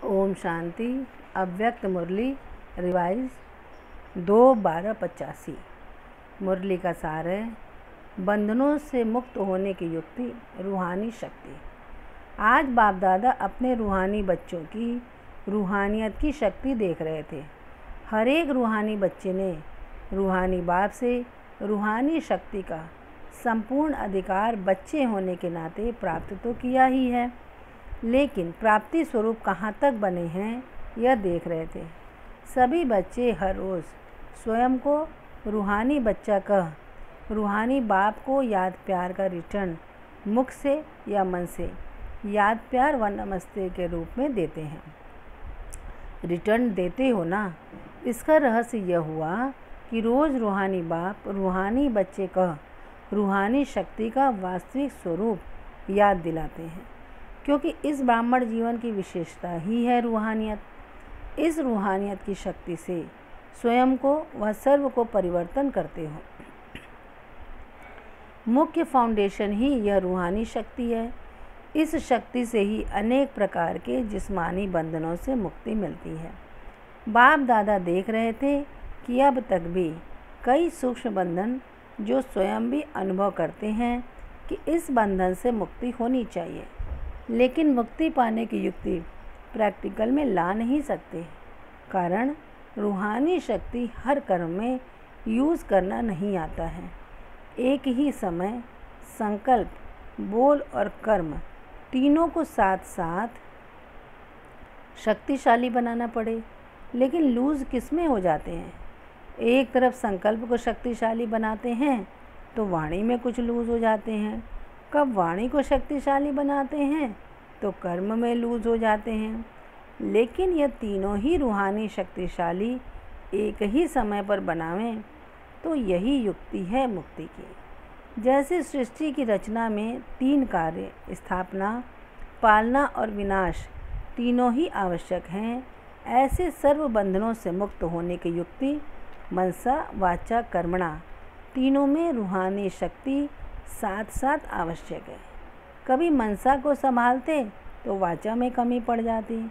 ओम शांति। अव्यक्त मुरली रिवाइज 2/12/85। मुरली का सार है, बंधनों से मुक्त होने की युक्ति, रूहानी शक्ति। आज बाप दादा अपने रूहानी बच्चों की रूहानियत की शक्ति देख रहे थे। हर एक रूहानी बच्चे ने रूहानी बाप से रूहानी शक्ति का संपूर्ण अधिकार बच्चे होने के नाते प्राप्त तो किया ही है, लेकिन प्राप्ति स्वरूप कहाँ तक बने हैं यह देख रहे थे। सभी बच्चे हर रोज़ स्वयं को रूहानी बच्चा कह रूहानी बाप को याद प्यार का रिटर्न मुख से या मन से याद प्यार व नमस्ते के रूप में देते हैं। रिटर्न देते हो ना। इसका रहस्य यह हुआ कि रोज़ रूहानी बाप रूहानी बच्चे कह रूहानी शक्ति का वास्तविक स्वरूप याद दिलाते हैं, क्योंकि इस ब्राह्मण जीवन की विशेषता ही है रूहानियत। इस रूहानियत की शक्ति से स्वयं को व सर्व को परिवर्तन करते हो। मुख्य फाउंडेशन ही यह रूहानी शक्ति है। इस शक्ति से ही अनेक प्रकार के जिस्मानी बंधनों से मुक्ति मिलती है। बाप दादा देख रहे थे कि अब तक भी कई सूक्ष्म बंधन जो स्वयं भी अनुभव करते हैं कि इस बंधन से मुक्ति होनी चाहिए, लेकिन मुक्ति पाने की युक्ति प्रैक्टिकल में ला नहीं सकते, कारण रूहानी शक्ति हर कर्म में यूज़ करना नहीं आता है। एक ही समय संकल्प, बोल और कर्म तीनों को साथ साथ शक्तिशाली बनाना पड़े, लेकिन लूज़ किस में हो जाते हैं। एक तरफ संकल्प को शक्तिशाली बनाते हैं तो वाणी में कुछ लूज़ हो जाते हैं, कब वाणी को शक्तिशाली बनाते हैं तो कर्म में लूज़ हो जाते हैं। लेकिन यह तीनों ही रूहानी शक्तिशाली एक ही समय पर बनावें तो यही युक्ति है मुक्ति की। जैसे सृष्टि की रचना में 3 कार्य, स्थापना, पालना और विनाश तीनों ही आवश्यक हैं, ऐसे सर्व बंधनों से मुक्त होने की युक्ति मनसा वाचा कर्मणा तीनों में रूहानी शक्ति साथ साथ आवश्यक है। कभी मनसा को संभालते तो वाचा में कमी पड़ जाती,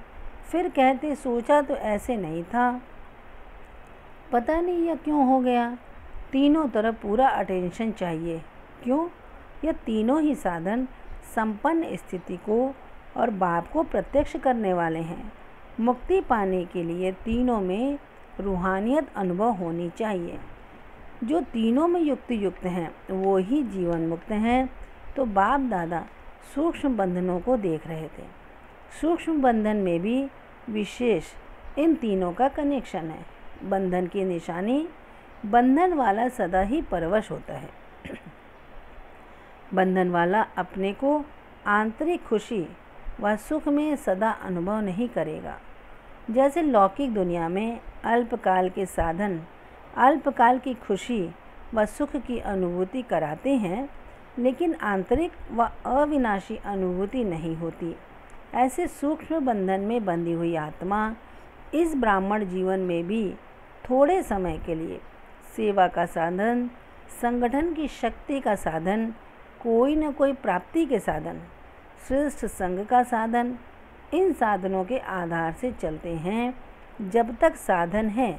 फिर कहते सोचा तो ऐसे नहीं था, पता नहीं यह क्यों हो गया। तीनों तरफ पूरा अटेंशन चाहिए। क्यों? यह तीनों ही साधन संपन्न स्थिति को और बाप को प्रत्यक्ष करने वाले हैं। मुक्ति पाने के लिए तीनों में रूहानियत अनुभव होनी चाहिए। जो तीनों में युक्त हैं वो ही जीवन मुक्त हैं। तो बाप दादा सूक्ष्म बंधनों को देख रहे थे। सूक्ष्म बंधन में भी विशेष इन तीनों का कनेक्शन है। बंधन की निशानी, बंधन वाला सदा ही परवश होता है। बंधन वाला अपने को आंतरिक खुशी व सुख में सदा अनुभव नहीं करेगा। जैसे लौकिक दुनिया में अल्पकाल के साधन अल्पकाल की खुशी व सुख की अनुभूति कराते हैं, लेकिन आंतरिक व अविनाशी अनुभूति नहीं होती। ऐसे सूक्ष्म बंधन में बंधी हुई आत्मा इस ब्राह्मण जीवन में भी थोड़े समय के लिए सेवा का साधन, संगठन की शक्ति का साधन, कोई न कोई प्राप्ति के साधन, श्रेष्ठ संग का साधन, इन साधनों के आधार से चलते हैं। जब तक साधन है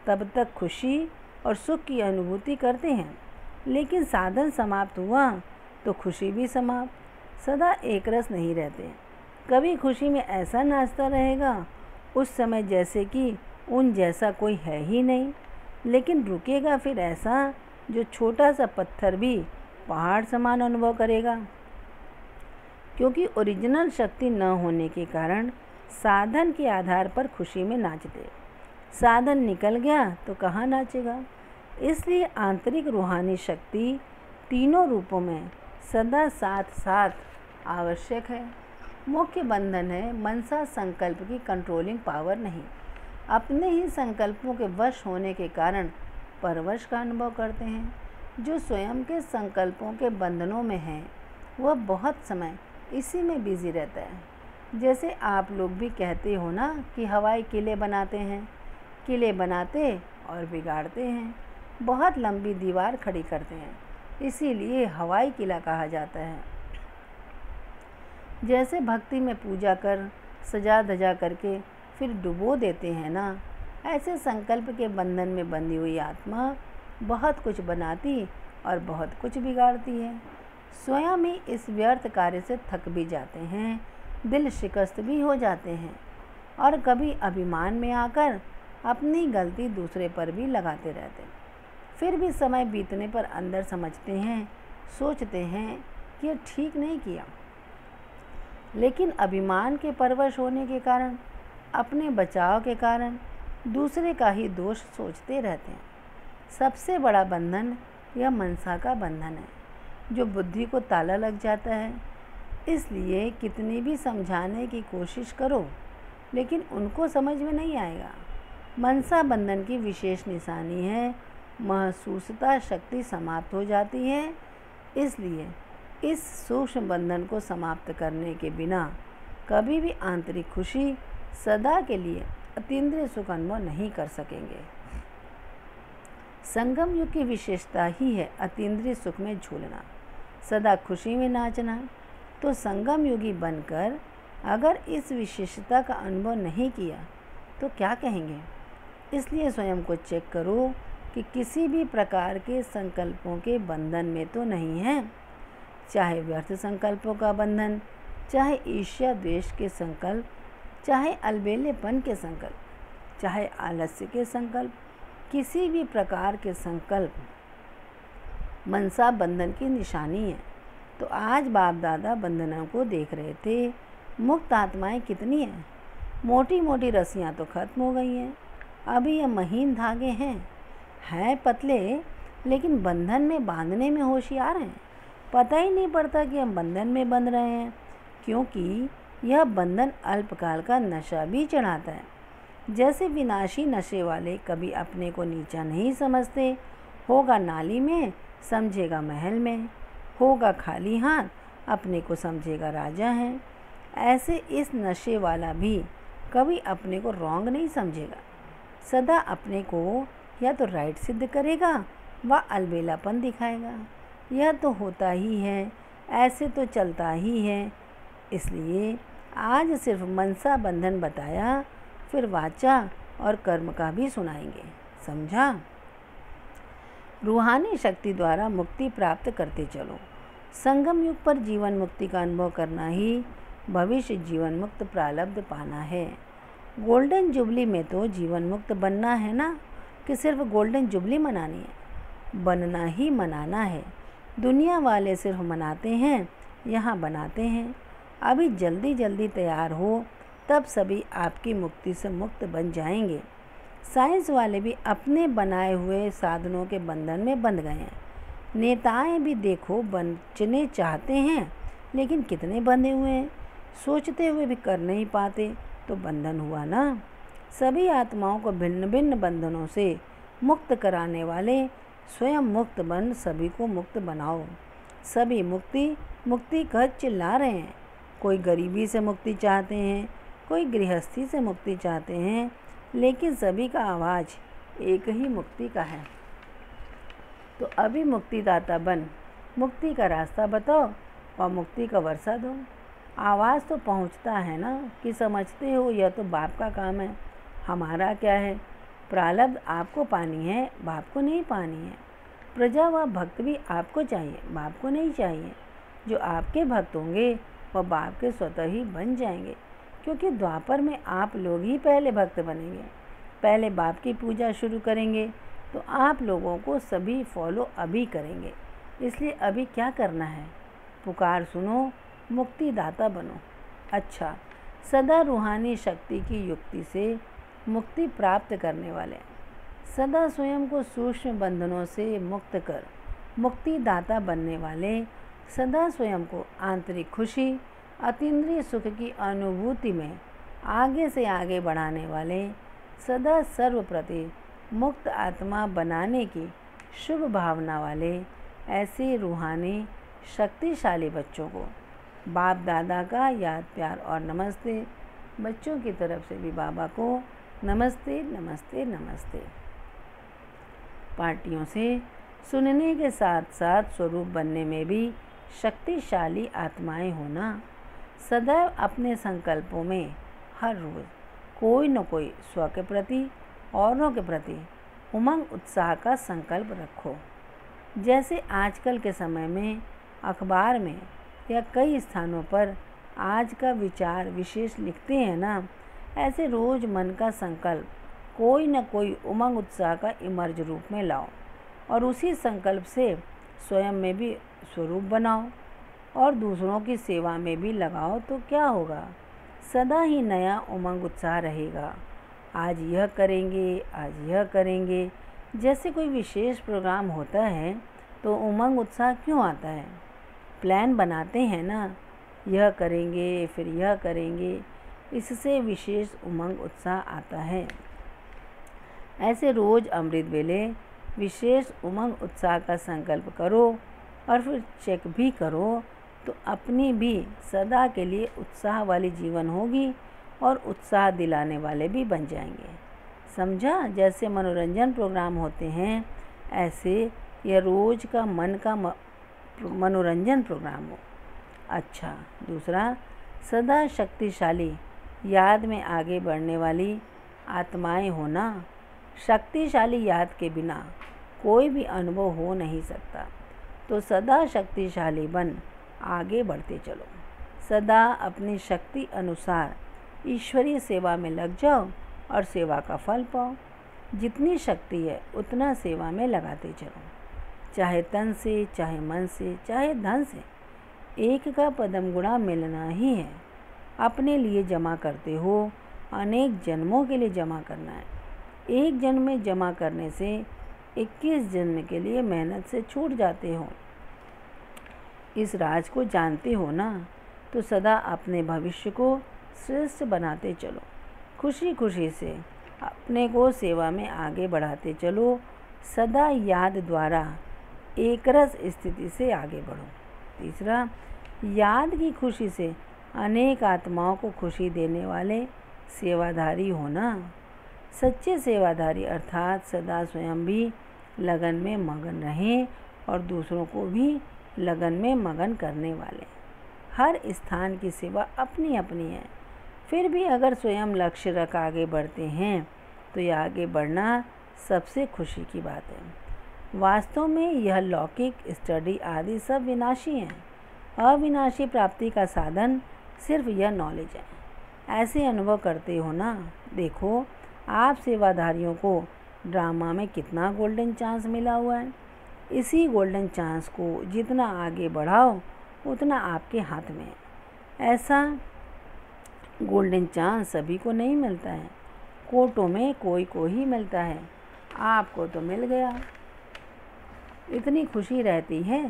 तब तक खुशी और सुख की अनुभूति करते हैं, लेकिन साधन समाप्त हुआ तो खुशी भी समाप्त। सदा एक रस नहीं रहते। कभी खुशी में ऐसा नाचता रहेगा उस समय जैसे कि उन जैसा कोई है ही नहीं, लेकिन रुकेगा फिर ऐसा जो छोटा सा पत्थर भी पहाड़ समान अनुभव करेगा। क्योंकि ओरिजिनल शक्ति न होने के कारण साधन के आधार पर खुशी में नाचते, साधन निकल गया तो कहाँ नाचेगा। इसलिए आंतरिक रूहानी शक्ति तीनों रूपों में सदा साथ साथ आवश्यक है। मुख्य बंधन है मनसा संकल्प की कंट्रोलिंग पावर नहीं। अपने ही संकल्पों के वश होने के कारण परवश का अनुभव करते हैं। जो स्वयं के संकल्पों के बंधनों में है वह बहुत समय इसी में बिजी रहता है। जैसे आप लोग भी कहते हो ना कि हवाई किले बनाते हैं, किले बनाते और बिगाड़ते हैं, बहुत लंबी दीवार खड़ी करते हैं, इसीलिए हवाई किला कहा जाता है। जैसे भक्ति में पूजा कर सजा धजा करके फिर डुबो देते हैं ना। ऐसे संकल्प के बंधन में बंधी हुई आत्मा बहुत कुछ बनाती और बहुत कुछ बिगाड़ती है। स्वयं ही इस व्यर्थ कार्य से थक भी जाते हैं, दिल शिकस्त भी हो जाते हैं और कभी अभिमान में आकर अपनी गलती दूसरे पर भी लगाते रहते हैं। फिर भी समय बीतने पर अंदर समझते हैं, सोचते हैं कि ये ठीक नहीं किया, लेकिन अभिमान के परवश होने के कारण, अपने बचाव के कारण दूसरे का ही दोष सोचते रहते हैं। सबसे बड़ा बंधन यह मनसा का बंधन है, जो बुद्धि को ताला लग जाता है। इसलिए कितनी भी समझाने की कोशिश करो, लेकिन उनको समझ में नहीं आएगा। मनसा बंधन की विशेष निशानी है, महसूसता शक्ति समाप्त हो जाती है। इसलिए इस सूक्ष्म बंधन को समाप्त करने के बिना कभी भी आंतरिक खुशी, सदा के लिए अतीन्द्रिय सुख अनुभव नहीं कर सकेंगे। संगम युग की विशेषता ही है अतीन्द्रिय सुख में झूलना, सदा खुशी में नाचना। तो संगम युगी बनकर अगर इस विशेषता का अनुभव नहीं किया तो क्या कहेंगे। इसलिए स्वयं को चेक करो कि किसी भी प्रकार के संकल्पों के बंधन में तो नहीं है, चाहे व्यर्थ संकल्पों का बंधन, चाहे ईर्ष्या द्वेष के संकल्प, चाहे अलबेलेपन के संकल्प, चाहे आलस्य के संकल्प। किसी भी प्रकार के संकल्प मनसा बंधन की निशानी है। तो आज बाप दादा बंधनों को देख रहे थे। मुक्त आत्माएं कितनी हैं, मोटी मोटी रस्सियां तो खत्म हो गई हैं, अभी ये महीन धागे हैं पतले, लेकिन बंधन में बांधने में होशियार हैं। पता ही नहीं पड़ता कि हम बंधन में बंध रहे हैं, क्योंकि यह बंधन अल्पकाल का नशा भी चढ़ाता है। जैसे विनाशी नशे वाले कभी अपने को नीचा नहीं समझते, होगा नाली में समझेगा महल में, होगा खाली हाथ अपने को समझेगा राजा है। ऐसे इस नशे वाला भी कभी अपने को रॉन्ग नहीं समझेगा, सदा अपने को या तो राइट सिद्ध करेगा व अलबेलापन दिखाएगा। यह तो होता ही है, ऐसे तो चलता ही है। इसलिए आज सिर्फ मनसा बंधन बताया, फिर वाचा और कर्म का भी सुनाएंगे, समझा। रूहानी शक्ति द्वारा मुक्ति प्राप्त करते चलो। संगम युग पर जीवन मुक्ति का अनुभव करना ही भविष्य जीवन मुक्त प्रारब्ध पाना है। गोल्डन जुबली में तो जीवन मुक्त बनना है ना, कि सिर्फ गोल्डन जुबली मनानी है। बनना ही मनाना है। दुनिया वाले सिर्फ मनाते हैं, यहाँ बनाते हैं। अभी जल्दी जल्दी तैयार हो, तब सभी आपकी मुक्ति से मुक्त बन जाएंगे। साइंस वाले भी अपने बनाए हुए साधनों के बंधन में बंध गए हैं। नेताएं भी देखो बचने चाहते हैं, लेकिन कितने बंधे हुए हैं, सोचते हुए भी कर नहीं पाते, तो बंधन हुआ ना। सभी आत्माओं को भिन्न भिन्न बंधनों से मुक्त कराने वाले स्वयं मुक्त बन सभी को मुक्त बनाओ। सभी मुक्ति मुक्ति कह चिल्ला रहे हैं। कोई गरीबी से मुक्ति चाहते हैं, कोई गृहस्थी से मुक्ति चाहते हैं, लेकिन सभी का आवाज़ एक ही मुक्ति का है। तो अभी मुक्तिदाता बन मुक्ति का रास्ता बताओ और मुक्ति का वर्षा दो। आवाज़ तो पहुंचता है ना, कि समझते हो यह तो बाप का काम है, हमारा क्या है। प्रारब्ध आपको पानी है, बाप को नहीं पानी है। प्रजा व भक्त भी आपको चाहिए, बाप को नहीं चाहिए। जो आपके भक्त होंगे वह बाप के स्वतः ही बन जाएंगे, क्योंकि द्वापर में आप लोग ही पहले भक्त बनेंगे, पहले बाप की पूजा शुरू करेंगे। तो आप लोगों को सभी फॉलो अभी करेंगे। इसलिए अभी क्या करना है, पुकार सुनो, मुक्तिदाता बनो। अच्छा, सदा रूहानी शक्ति की युक्ति से मुक्ति प्राप्त करने वाले, सदा स्वयं को सूक्ष्म बंधनों से मुक्त कर मुक्तिदाता बनने वाले, सदा स्वयं को आंतरिक खुशी, अतीन्द्रिय सुख की अनुभूति में आगे से आगे बढ़ाने वाले, सदा सर्वप्रति मुक्त आत्मा बनाने की शुभ भावना वाले, ऐसे रूहानी शक्तिशाली बच्चों को बाप दादा का याद प्यार और नमस्ते। बच्चों की तरफ से भी बाबा को नमस्ते नमस्ते नमस्ते। पार्टियों से सुनने के साथ साथ स्वरूप बनने में भी शक्तिशाली आत्माएं होना। सदैव अपने संकल्पों में हर रोज़ कोई न कोई स्व के प्रति, औरों के प्रति उमंग उत्साह का संकल्प रखो। जैसे आजकल के समय में अखबार में या कई स्थानों पर आज का विचार विशेष लिखते हैं ना, ऐसे रोज़ मन का संकल्प कोई न कोई उमंग उत्साह का इमर्ज रूप में लाओ और उसी संकल्प से स्वयं में भी स्वरूप बनाओ और दूसरों की सेवा में भी लगाओ। तो क्या होगा, सदा ही नया उमंग उत्साह रहेगा। आज यह करेंगे, आज यह करेंगे। जैसे कोई विशेष प्रोग्राम होता है तो उमंग उत्साह क्यों आता है? प्लान बनाते हैं ना, यह करेंगे फिर यह करेंगे, इससे विशेष उमंग उत्साह आता है। ऐसे रोज़ अमृत वेले विशेष उमंग उत्साह का संकल्प करो और फिर चेक भी करो, तो अपनी भी सदा के लिए उत्साह वाली जीवन होगी और उत्साह दिलाने वाले भी बन जाएंगे। समझा? जैसे मनोरंजन प्रोग्राम होते हैं, ऐसे यह रोज़ का मन का मनोरंजन प्रोग्राम हो। अच्छा, दूसरा, सदा शक्तिशाली याद में आगे बढ़ने वाली आत्माएं होना। शक्तिशाली याद के बिना कोई भी अनुभव हो नहीं सकता, तो सदा शक्तिशाली बन आगे बढ़ते चलो। सदा अपनी शक्ति अनुसार ईश्वरीय सेवा में लग जाओ और सेवा का फल पाओ। जितनी शक्ति है उतना सेवा में लगाते चलो, चाहे तन से, चाहे मन से, चाहे धन से। एक का पदम गुणा मिलना ही है। अपने लिए जमा करते हो, अनेक जन्मों के लिए जमा करना है। एक जन्म में जमा करने से 21 जन्म के लिए मेहनत से छूट जाते हो। इस राज को जानते हो ना, तो सदा अपने भविष्य को श्रेष्ठ बनाते चलो। खुशी खुशी से अपने को सेवा में आगे बढ़ाते चलो। सदा याद द्वारा एकरस स्थिति से आगे बढ़ो। तीसरा, याद की खुशी से अनेक आत्माओं को खुशी देने वाले सेवाधारी होना। सच्चे सेवाधारी अर्थात सदा स्वयं भी लगन में मगन रहें और दूसरों को भी लगन में मगन करने वाले। हर स्थान की सेवा अपनी अपनी है, फिर भी अगर स्वयं लक्ष्य रख आगे बढ़ते हैं तो यह आगे बढ़ना सबसे खुशी की बात है। वास्तव में यह लौकिक स्टडी आदि सब विनाशी हैं। अविनाशी प्राप्ति का साधन सिर्फ यह नॉलेज है। ऐसे अनुभव करते हो ना। देखो, आप सेवाधारियों को ड्रामा में कितना गोल्डन चांस मिला हुआ है। इसी गोल्डन चांस को जितना आगे बढ़ाओ उतना आपके हाथ में है। ऐसा गोल्डन चांस सभी को नहीं मिलता है, कोटों में कोई को ही मिलता है। आपको तो मिल गया। इतनी खुशी रहती है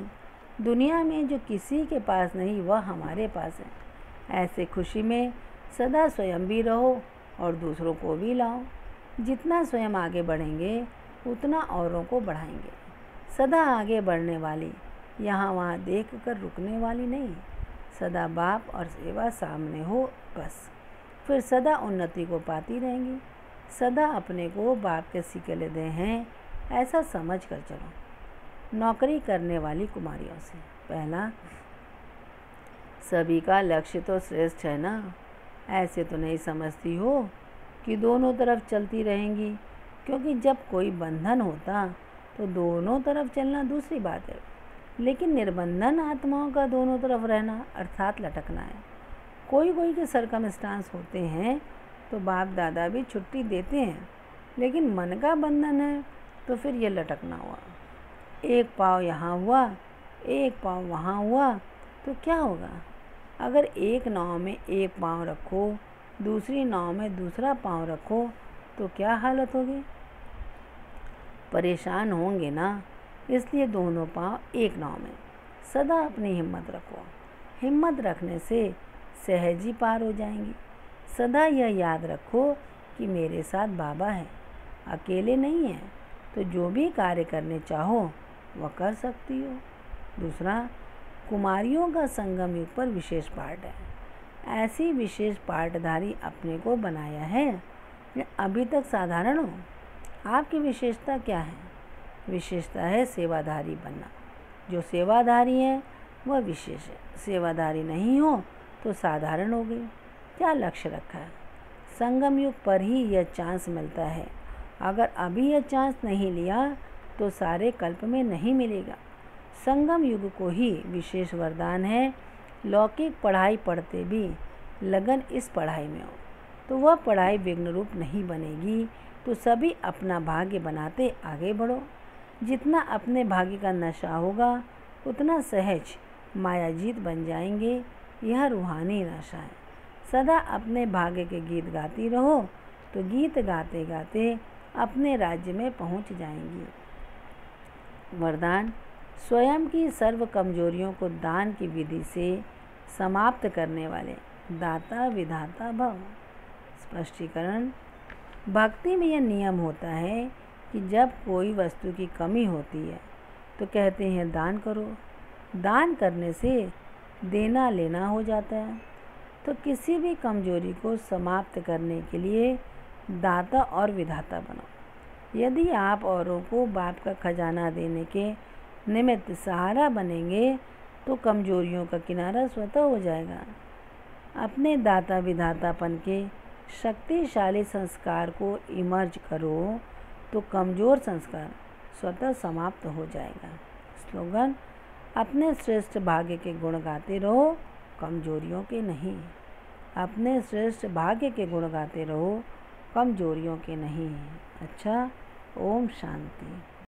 दुनिया में जो किसी के पास नहीं, वह हमारे पास है। ऐसे खुशी में सदा स्वयं भी रहो और दूसरों को भी लाओ। जितना स्वयं आगे बढ़ेंगे उतना औरों को बढ़ाएंगे। सदा आगे बढ़ने वाली, यहाँ वहाँ देख कर रुकने वाली नहीं। सदा बाप और सेवा सामने हो बस, फिर सदा उन्नति को पाती रहेंगी। सदा अपने को बाप के सिकले दे हैं ऐसा समझ कर चलो। नौकरी करने वाली कुमारियों से, पहला, सभी का लक्ष्य तो श्रेष्ठ है ना। ऐसे तो नहीं समझती हो कि दोनों तरफ चलती रहेंगी, क्योंकि जब कोई बंधन होता तो दोनों तरफ चलना दूसरी बात है, लेकिन निर्बंधन आत्माओं का दोनों तरफ रहना अर्थात लटकना है। कोई कोई के सरकमस्टांस होते हैं तो बाप दादा भी छुट्टी देते हैं, लेकिन मन का बंधन है तो फिर ये लटकना हुआ। एक पाँव यहाँ हुआ, एक पाँव वहाँ हुआ, तो क्या होगा? अगर एक नाव में एक पाँव रखो, दूसरी नाव में दूसरा पाँव रखो, तो क्या हालत होगी? परेशान होंगे ना। इसलिए दोनों पाँव एक नाव में। सदा अपनी हिम्मत रखो। हिम्मत रखने से सहज ही पार हो जाएंगी। सदा यह याद रखो कि मेरे साथ बाबा है, अकेले नहीं है, तो जो भी कार्य करने चाहो वह कर सकती हो। दूसरा, कुमारियों का संगम युग पर विशेष पाठ है। ऐसी विशेष पाठधारी अपने को बनाया है जो अभी तक साधारण हो। आपकी विशेषता क्या है? विशेषता है सेवाधारी बनना। जो सेवाधारी है वह विशेष है। सेवाधारी नहीं हो तो साधारण हो गई। क्या लक्ष्य रखा है? संगम युग पर ही यह चांस मिलता है। अगर अभी यह चांस नहीं लिया तो सारे कल्प में नहीं मिलेगा। संगम युग को ही विशेष वरदान है। लौकिक पढ़ाई पढ़ते भी लगन इस पढ़ाई में हो तो वह पढ़ाई विघ्न रूप नहीं बनेगी। तो सभी अपना भाग्य बनाते आगे बढ़ो। जितना अपने भाग्य का नशा होगा उतना सहज मायाजीत बन जाएंगे। यह रूहानी नशा है। सदा अपने भाग्य के गीत गाती रहो तो गीत गाते गाते अपने राज्य में पहुंच जाएंगी। वरदान: स्वयं की सर्व कमजोरियों को दान की विधि से समाप्त करने वाले दाता विधाता भव। स्पष्टीकरण: भक्ति में यह नियम होता है कि जब कोई वस्तु की कमी होती है तो कहते हैं दान करो। दान करने से देना लेना हो जाता है। तो किसी भी कमजोरी को समाप्त करने के लिए दाता और विधाता बनो। यदि आप औरों को बाप का खजाना देने के निमित्त सहारा बनेंगे तो कमजोरियों का किनारा स्वतः हो जाएगा। अपने दाता विधातापन के शक्तिशाली संस्कार को इमर्ज करो तो कमज़ोर संस्कार स्वतः समाप्त हो जाएगा। स्लोगन: अपने श्रेष्ठ भाग्य के गुण गाते रहो, कमजोरियों के नहीं। अपने श्रेष्ठ भाग्य के गुण गाते रहो, कमजोरियों के नहीं। अच्छा, ओम शांति।